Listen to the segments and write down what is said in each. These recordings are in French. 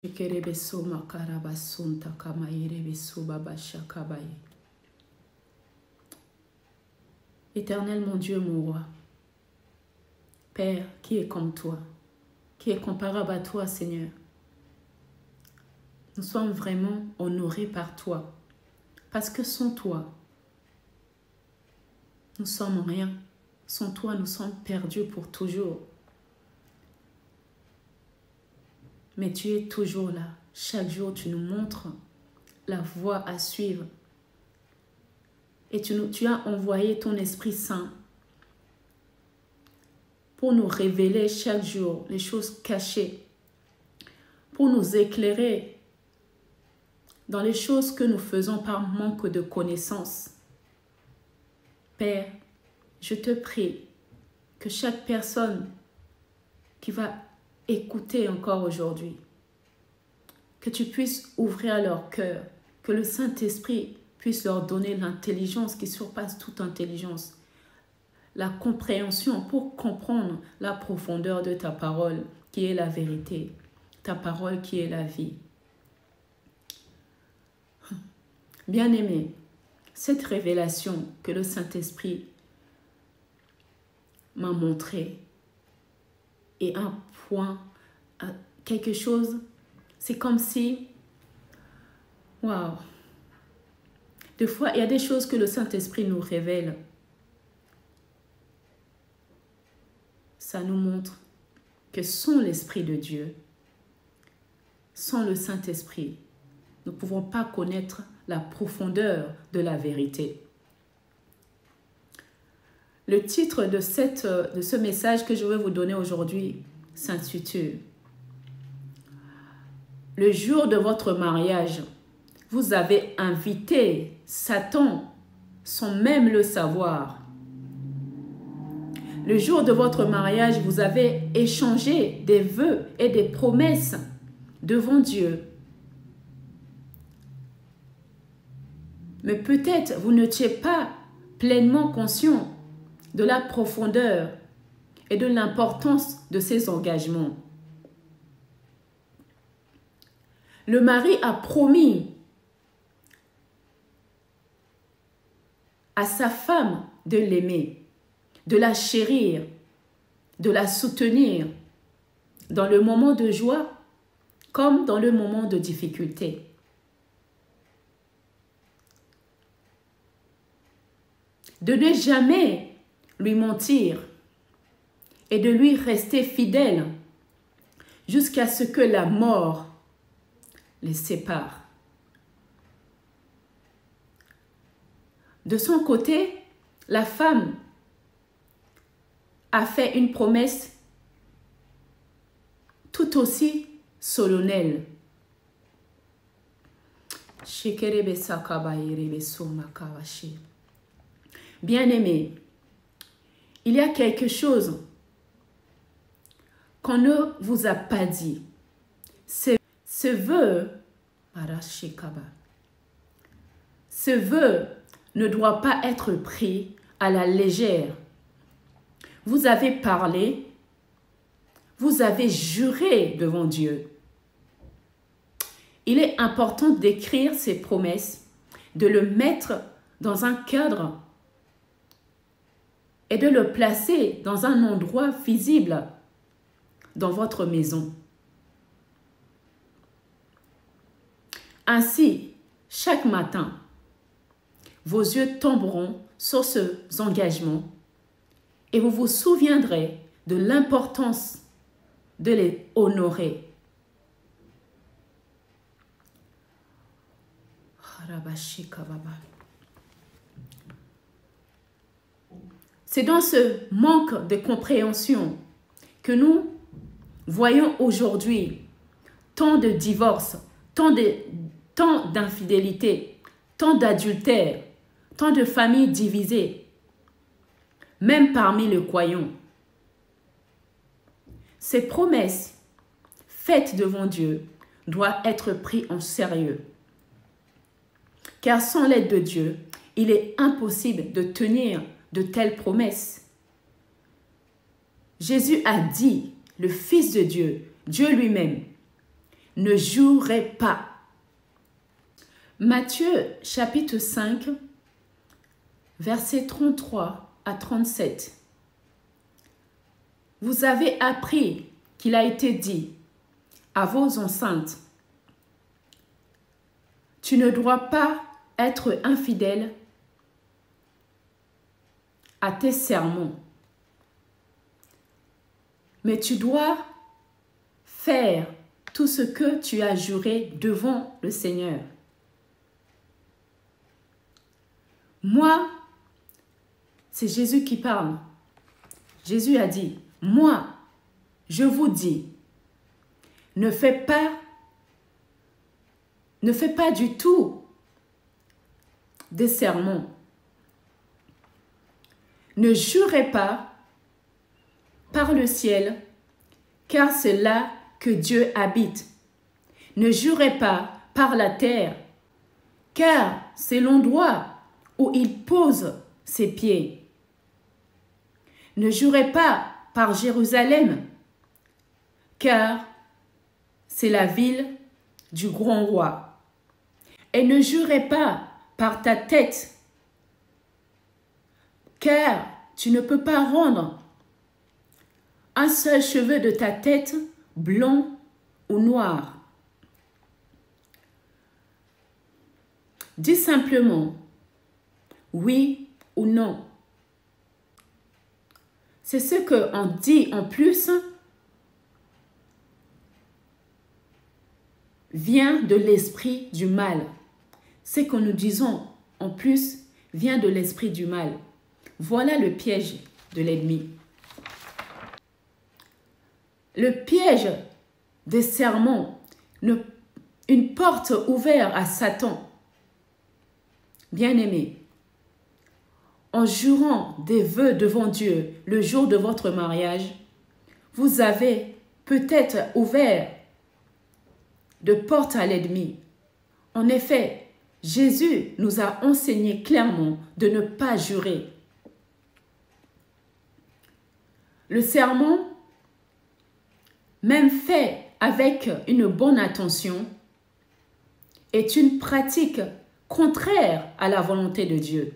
Éternel mon Dieu, mon roi, Père, qui est comme toi, qui est comparable à toi, Seigneur. Nous sommes vraiment honorés par toi, parce que sans toi, nous sommes rien. Sans toi, nous sommes perdus pour toujours. Mais tu es toujours là. Chaque jour, tu nous montres la voie à suivre. Et tu as envoyé ton Esprit Saint pour nous révéler chaque jour les choses cachées, pour nous éclairer dans les choses que nous faisons par manque de connaissance. Père, je te prie que chaque personne qui va écouter encore aujourd'hui, que tu puisses ouvrir leur cœur, que le Saint-Esprit puisse leur donner l'intelligence qui surpasse toute intelligence, la compréhension pour comprendre la profondeur de ta parole qui est la vérité, ta parole qui est la vie. Bien-aimé, cette révélation que le Saint-Esprit m'a montrée est un point, quelque chose, c'est comme si, waouh, des fois il y a des choses que le Saint-Esprit nous révèle. Ça nous montre que sans l'Esprit de Dieu, sans le Saint-Esprit, nous ne pouvons pas connaître la profondeur de la vérité. Le titre de ce message que je vais vous donner aujourd'hui s'intitule « Le jour de votre mariage, vous avez invité Satan sans même le savoir. Le jour de votre mariage, vous avez échangé des vœux et des promesses devant Dieu. Mais peut-être vous n'étiez pas pleinement conscient de la profondeur et de l'importance de ces engagements. Le mari a promis à sa femme de l'aimer, de la chérir, de la soutenir dans le moment de joie comme dans le moment de difficulté. De ne jamais lui mentir et de lui rester fidèle jusqu'à ce que la mort les sépare. De son côté, la femme a fait une promesse tout aussi solennelle. Bien-aimé, il y a quelque chose qu'on ne vous a pas dit. Ce vœu ne doit pas être pris à la légère. Vous avez parlé, vous avez juré devant Dieu. Il est important d'écrire ces promesses, de le mettre dans un cadre et de le placer dans un endroit visible dans votre maison. Ainsi, chaque matin, vos yeux tomberont sur ces engagements et vous vous souviendrez de l'importance de les honorer. C'est dans ce manque de compréhension que nous voyons aujourd'hui tant de divorces, tant d'infidélité, tant d'adultère, tant de familles divisées, même parmi les croyants. Ces promesses faites devant Dieu doivent être prises en sérieux. Car sans l'aide de Dieu, il est impossible de tenir de telles promesses. Jésus a dit, le Fils de Dieu, Dieu lui-même, « ne jouerai pas. Matthieu chapitre 5, versets 33 à 37. Vous avez appris qu'il a été dit à vos enceintes, tu ne dois pas être infidèle à tes sermons, mais tu dois faire tout ce que tu as juré devant le Seigneur. Moi, c'est Jésus qui parle. Jésus a dit, moi, je vous dis, ne fais pas du tout des sermons. Ne jurez pas par le ciel, car c'est là que Dieu habite. Ne jurez pas par la terre, car c'est l'endroit où il pose ses pieds. Ne jurez pas par Jérusalem, car c'est la ville du grand roi. Et ne jurez pas par ta tête, car tu ne peux pas rendre un seul cheveu de ta tête blanc ou noir. Dis simplement oui ou non. C'est ce qu'on dit en plus vient de l'esprit du mal. Ce que nous disons en plus vient de l'esprit du mal. Voilà le piège de l'ennemi. Le piège des sermons, une porte ouverte à Satan. Bien-aimé, en jurant des vœux devant Dieu le jour de votre mariage, vous avez peut-être ouvert de portes à l'ennemi. En effet, Jésus nous a enseigné clairement de ne pas jurer. Le sermon, même fait avec une bonne intention, est une pratique contraire à la volonté de Dieu.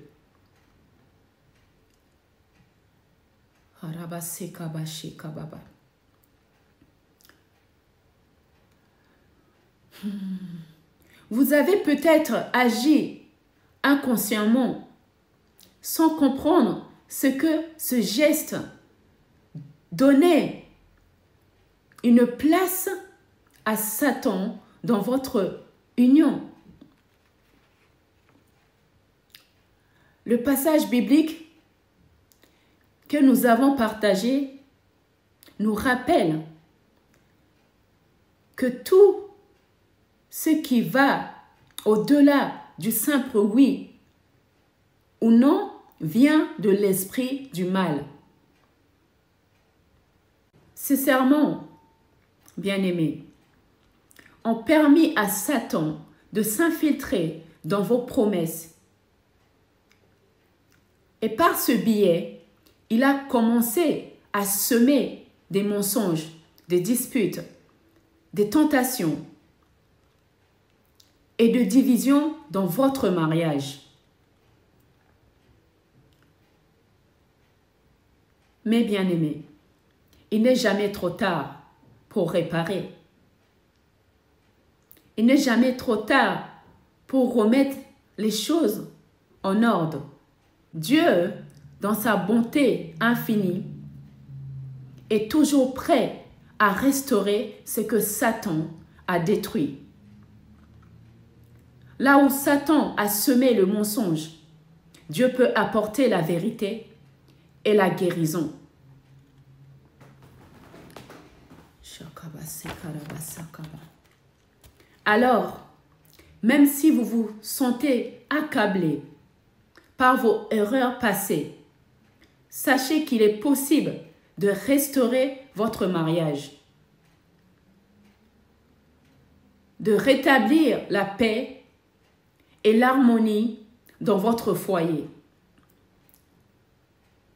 Vous avez peut-être agi inconsciemment sans comprendre ce que ce geste donnait une place à Satan dans votre union. Le passage biblique que nous avons partagé nous rappelle que tout ce qui va au-delà du simple oui ou non vient de l'esprit du mal. Ces sermons, bien-aimés, ont permis à Satan de s'infiltrer dans vos promesses. Et par ce biais, il a commencé à semer des mensonges, des disputes, des tentations et de divisions dans votre mariage. Mais bien-aimés, il n'est jamais trop tard pour réparer. Il n'est jamais trop tard pour remettre les choses en ordre. Dieu, dans sa bonté infinie, est toujours prêt à restaurer ce que Satan a détruit. Là où Satan a semé le mensonge, Dieu peut apporter la vérité et la guérison. Alors, même si vous vous sentez accablé par vos erreurs passées, sachez qu'il est possible de restaurer votre mariage, de rétablir la paix et l'harmonie dans votre foyer.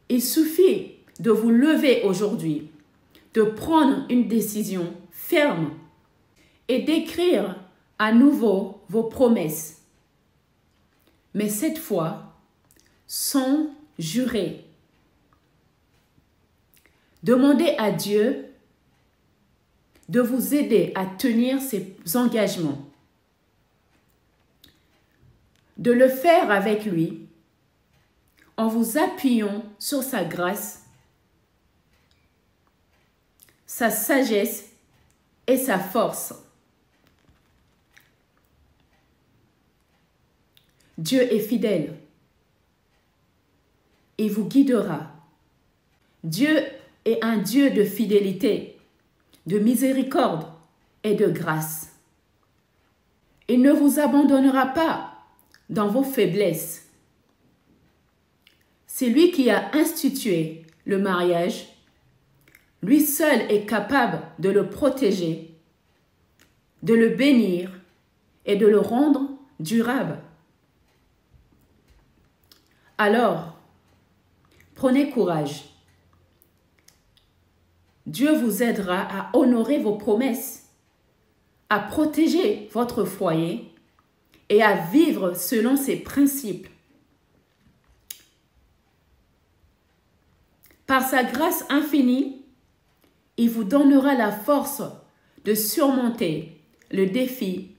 Il suffit de vous lever aujourd'hui, de prendre une décision ferme et d'écrire à nouveau vos promesses, mais cette fois sans jurer. Demandez à Dieu de vous aider à tenir ses engagements, de le faire avec lui en vous appuyant sur sa grâce, sa sagesse et sa force. Dieu est fidèle. Il vous guidera. Dieu est un Dieu de fidélité, de miséricorde et de grâce. Il ne vous abandonnera pas dans vos faiblesses. C'est lui qui a institué le mariage. Lui seul est capable de le protéger, de le bénir et de le rendre durable. Alors, prenez courage. Dieu vous aidera à honorer vos promesses, à protéger votre foyer et à vivre selon ses principes. Par sa grâce infinie, il vous donnera la force de surmonter le défi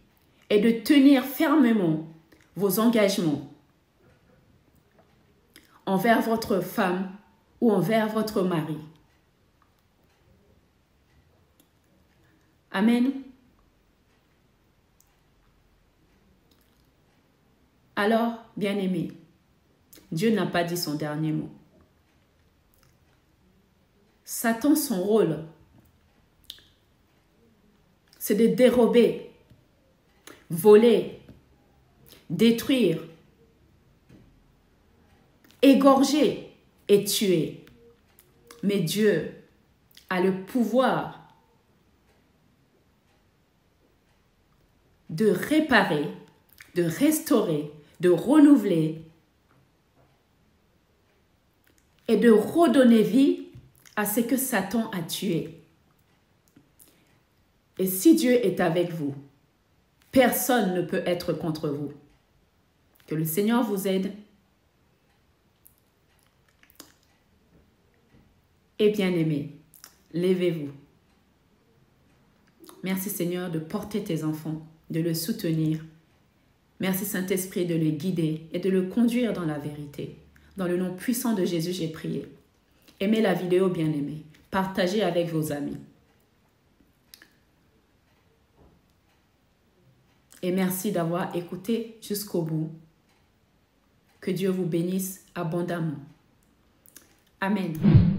et de tenir fermement vos engagements envers votre femme ou envers votre mari. Amen. Alors, bien-aimés, Dieu n'a pas dit son dernier mot. Satan, son rôle, c'est de dérober, voler, détruire, égorger et tuer. Mais Dieu a le pouvoir de réparer, de restaurer, de renouveler et de redonner vie à ce que Satan a tué. Et si Dieu est avec vous, personne ne peut être contre vous. Que le Seigneur vous aide. Et bien-aimés, levez-vous. Merci Seigneur de porter tes enfants, de le soutenir. Merci Saint-Esprit de le guider et de le conduire dans la vérité. Dans le nom puissant de Jésus, j'ai prié. Aimez la vidéo, bien-aimés. Partagez avec vos amis. Et merci d'avoir écouté jusqu'au bout. Que Dieu vous bénisse abondamment. Amen.